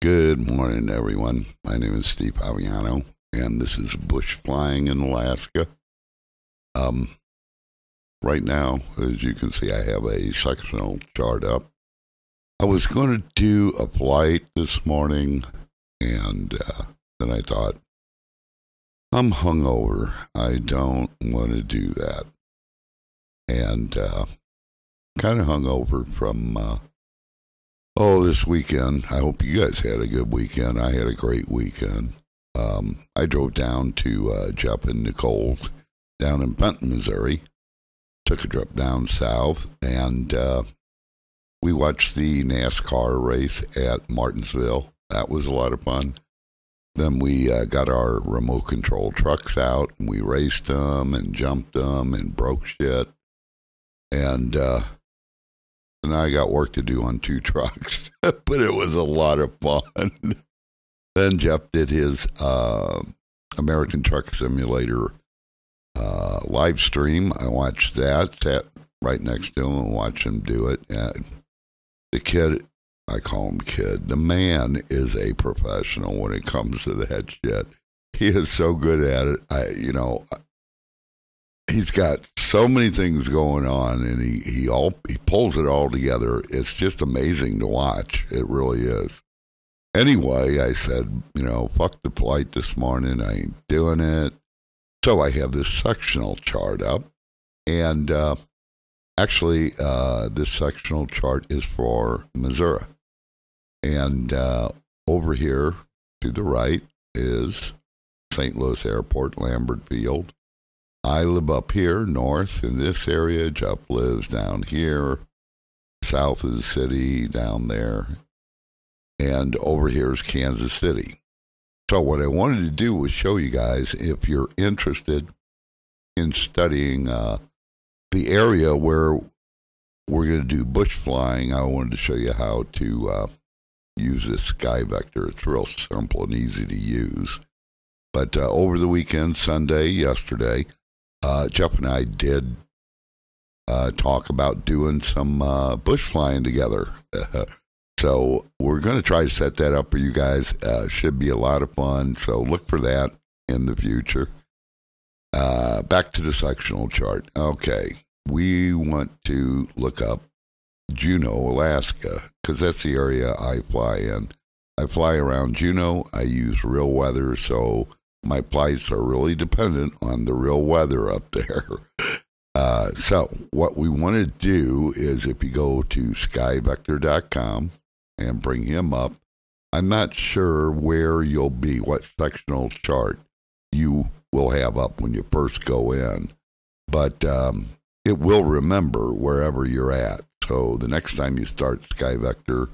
Good morning, everyone. My name is Steve Paviano, and this is Bush Flying in Alaska. Um, right now, as you can see, I have a sectional chart up. I was going to do a flight this morning, and then I thought, I'm hungover. I don't want to do that. And kind of hungover from this weekend. I hope you guys had a good weekend. I had a great weekend. I drove down to Jeff and Nicole's down in Benton, Missouri. Took a trip down south, and we watched the NASCAR race at Martinsville. That was a lot of fun. Then we got our remote control trucks out, and we raced them and jumped them and broke shit. And I got work to do on 2 trucks, but it was a lot of fun. Then Jeff did his American Truck Simulator live stream. I watched that, sat right next to him and watched him do it. And the kid, I call him kid, the man is a professional when it comes to that shit. He is so good at it. He's got so many things going on, and he pulls it all together. It's just amazing to watch. It really is. Anyway, I said, fuck the flight this morning. I ain't doing it. So I have this sectional chart up, and actually, this sectional chart is for Missouri. And over here to the right is St. Louis Airport, Lambert Field. I live up here north in this area. Jeff lives down here, south of the city, down there. And over here is Kansas City. So what I wanted to do was show you guys, if you're interested in studying the area where we're going to do bush flying, I wanted to show you how to use this sky vector. It's real simple and easy to use. But over the weekend, Sunday, yesterday, Jeff and I did talk about doing some bush flying together. So we're going to try to set that up for you guys. Should be a lot of fun. So look for that in the future. Back to the sectional chart. Okay. We want to look up Juneau, Alaska, because that's the area I fly in. I fly around Juneau. I use real weather, so my flights are really dependent on the real weather up there. So what we want to do is, if you go to skyvector.com and bring him up, I'm not sure where you'll be, what sectional chart you will have up when you first go in, but it will remember wherever you're at. So the next time you start SkyVector,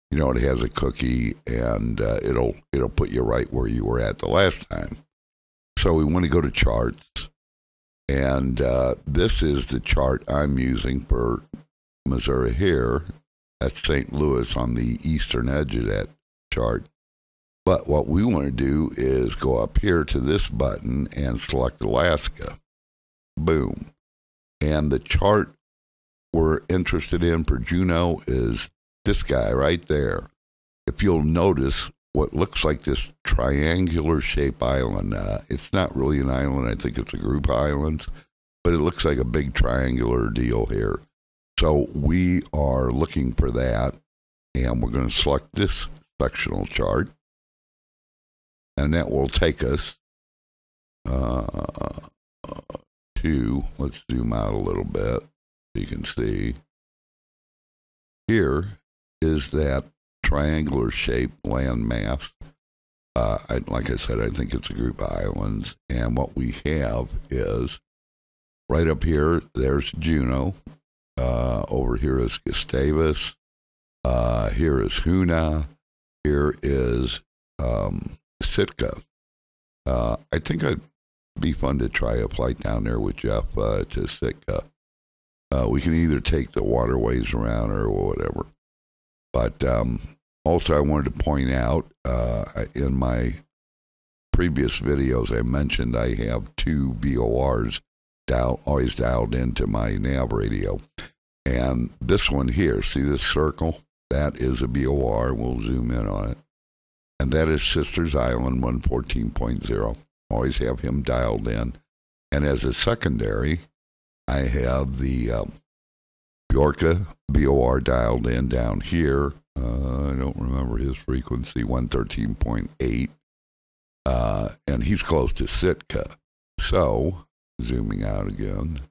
it has a cookie, and it'll put you right where you were at the last time. So we want to go to charts, and this is the chart I'm using for Missouri here. That's St. Louis on the eastern edge of that chart. But what we want to do is go up here to this button and select Alaska. Boom. And the chart we're interested in for Juneau is this guy right there. If you'll notice what looks like this triangular shaped island, it's not really an island. I think it's a group of islands, but it looks like a big triangular deal here. So we are looking for that, and we're going to select this sectional chart, and that will take us to, let's zoom out a little bit so you can see. Here is that triangular shaped landmass. Like I said, I think it's a group of islands, and what we have is right up here, there's Juneau. Over here is Gustavus. Here is Hoonah. Here is Sitka. I think it'd be fun to try a flight down there with Jeff to Sitka. We can either take the waterways around or whatever. But also, I wanted to point out in my previous videos, I mentioned I have 2 VORs always dialed into my nav radio. And this one here, see this circle? That is a VOR. We'll zoom in on it. and that is Sisters Island 114.0. Always have him dialed in. And as a secondary, I have the Bjorka BOR dialed in down here. I don't remember his frequency, 113.8. And he's close to Sitka. So, zooming out again,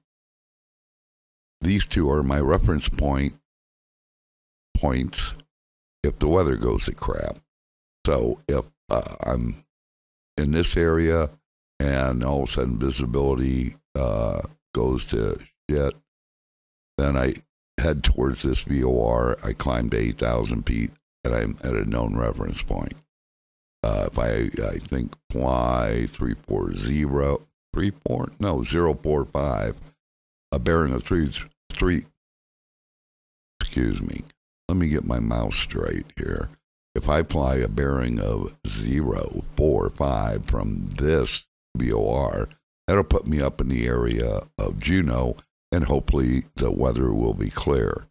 these two are my reference points if the weather goes to crap. So if I'm in this area and all of a sudden visibility goes to shit, then I head towards this VOR. I climb to 8,000 feet, and I'm at a known reference point. If I think fly 045, a bearing of three. Excuse me. Let me get my mouse straight here. If I fly a bearing of 045 from this VOR, that'll put me up in the area of Juneau, and hopefully the weather will be clear.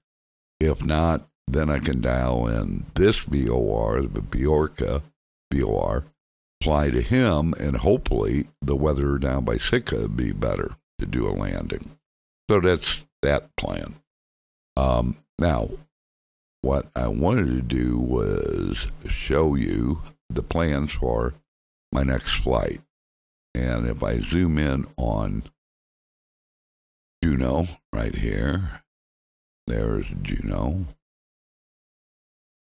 If not, then I can dial in this VOR, the Bjorka VOR, fly to him, and hopefully the weather down by Sitka would be better to do a landing. So that's that plan. Now, what I wanted to do was show you the plans for my next flight. And if I zoom in on Juneau right here, there's Juneau.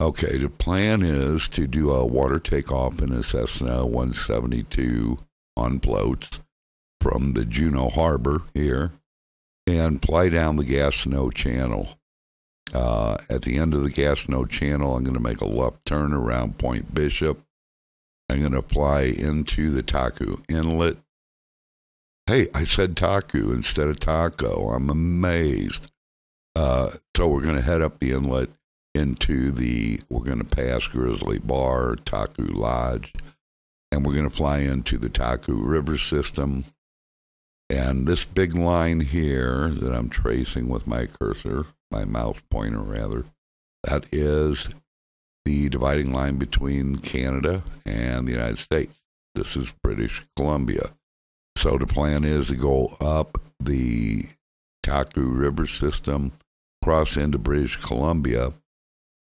Okay, the plan is to do a water takeoff in a Cessna 172 on floats from the Juneau Harbor here and fly down the Gastineau Channel. At the end of the Gastineau Channel, I'm going to make a left turn around Point Bishop. I'm going to fly into the Taku Inlet. Hey, I said Taku instead of Taco. I'm amazed. So we're going to head up the inlet into we're going to pass Grizzly Bar, Taku Lodge, and we're going to fly into the Taku River system. And this big line here that I'm tracing with my cursor, my mouse pointer rather, that is the dividing line between Canada and the United States. This is British Columbia. So the plan is to go up the Taku River system, cross into British Columbia,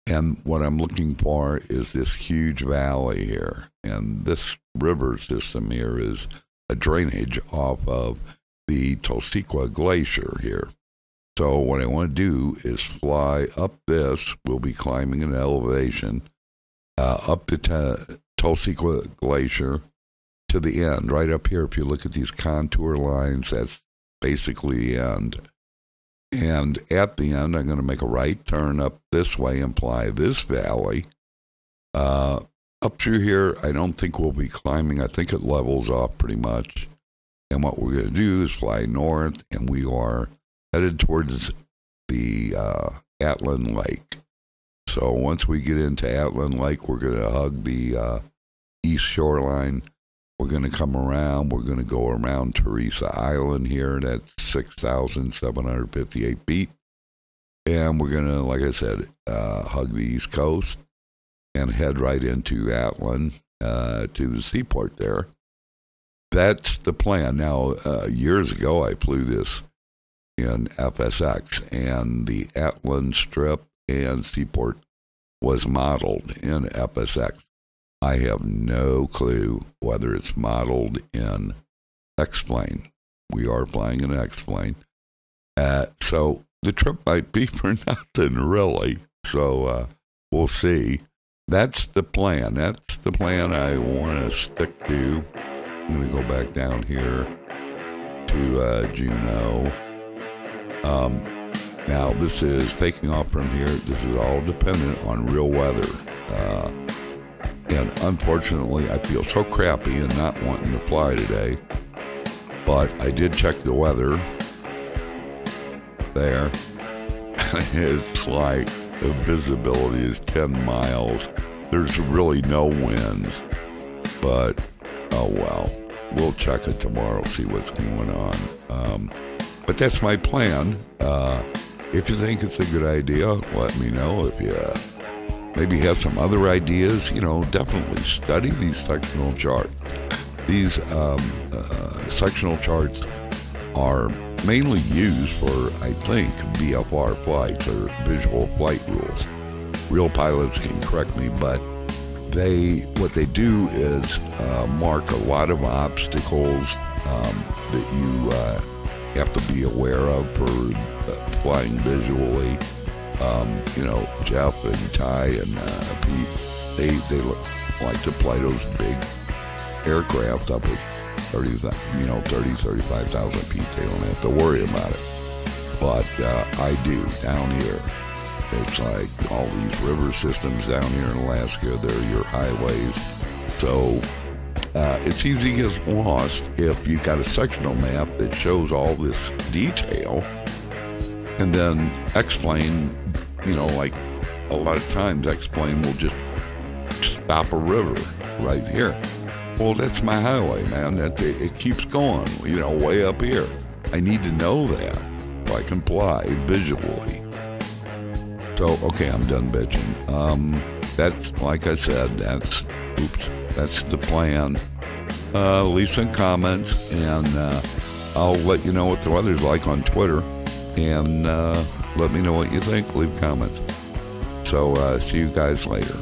and what I'm looking for is this huge valley here. And this river system here is a drainage off of the Tosequa Glacier here. So what I want to do is fly up this. We'll be climbing an elevation up the Tosequa Glacier to the end. Right up here, if you look at these contour lines, that's basically the end. And at the end, I'm going to make a right turn up this way and fly this valley. Up through here, I don't think we'll be climbing. I think it levels off pretty much. And what we're going to do is fly north, and we are headed towards the Atlin Lake. So once we get into Atlin Lake, we're going to hug the east shoreline. We're going to come around. We're going to go around Teresa Island here. That's 6,758 feet. And we're going to, like I said, hug the East Coast and head right into Atlin to the seaport there. That's the plan. Now, years ago, I flew this in FSX, and the Atlin Strip and seaport was modeled in FSX. I have no clue whether it's modeled in X-Plane. We are flying an X-Plane. So the trip might be for nothing, really. So we'll see. That's the plan. That's the plan I want to stick to. I'm going to go back down here to Juneau. Now, this is taking off from here. This is all dependent on real weather. And unfortunately, I feel so crappy and not wanting to fly today. But I did check the weather there. It's like the visibility is 10 miles. There's really no winds. But, oh well. We'll check it tomorrow, see what's going on. But that's my plan. If you think it's a good idea, let me know. If you maybe have some other ideas, definitely study these sectional charts. These sectional charts are mainly used for, I think, VFR flights or visual flight rules. Real pilots can correct me, but what they do is mark a lot of obstacles that you have to be aware of for flying visually. Jeff and Ty and Pete, they like to fly those big aircraft up at 35,000 feet. They don't have to worry about it. But I do down here. It's like all these river systems down here in Alaska. They're your highways. So it's easy to get lost if you've got a sectional map that shows all this detail and then X-Plane, like a lot of times X-Plane will just stop a river right here. Well, that's my highway, man. It keeps going, way up here. I need to know that so I can fly visually. So, okay, I'm done bitching. That's, like I said, that's the plan. Leave some comments, and I'll let you know what the weather's like on Twitter, and let me know what you think. Leave comments. So, see you guys later.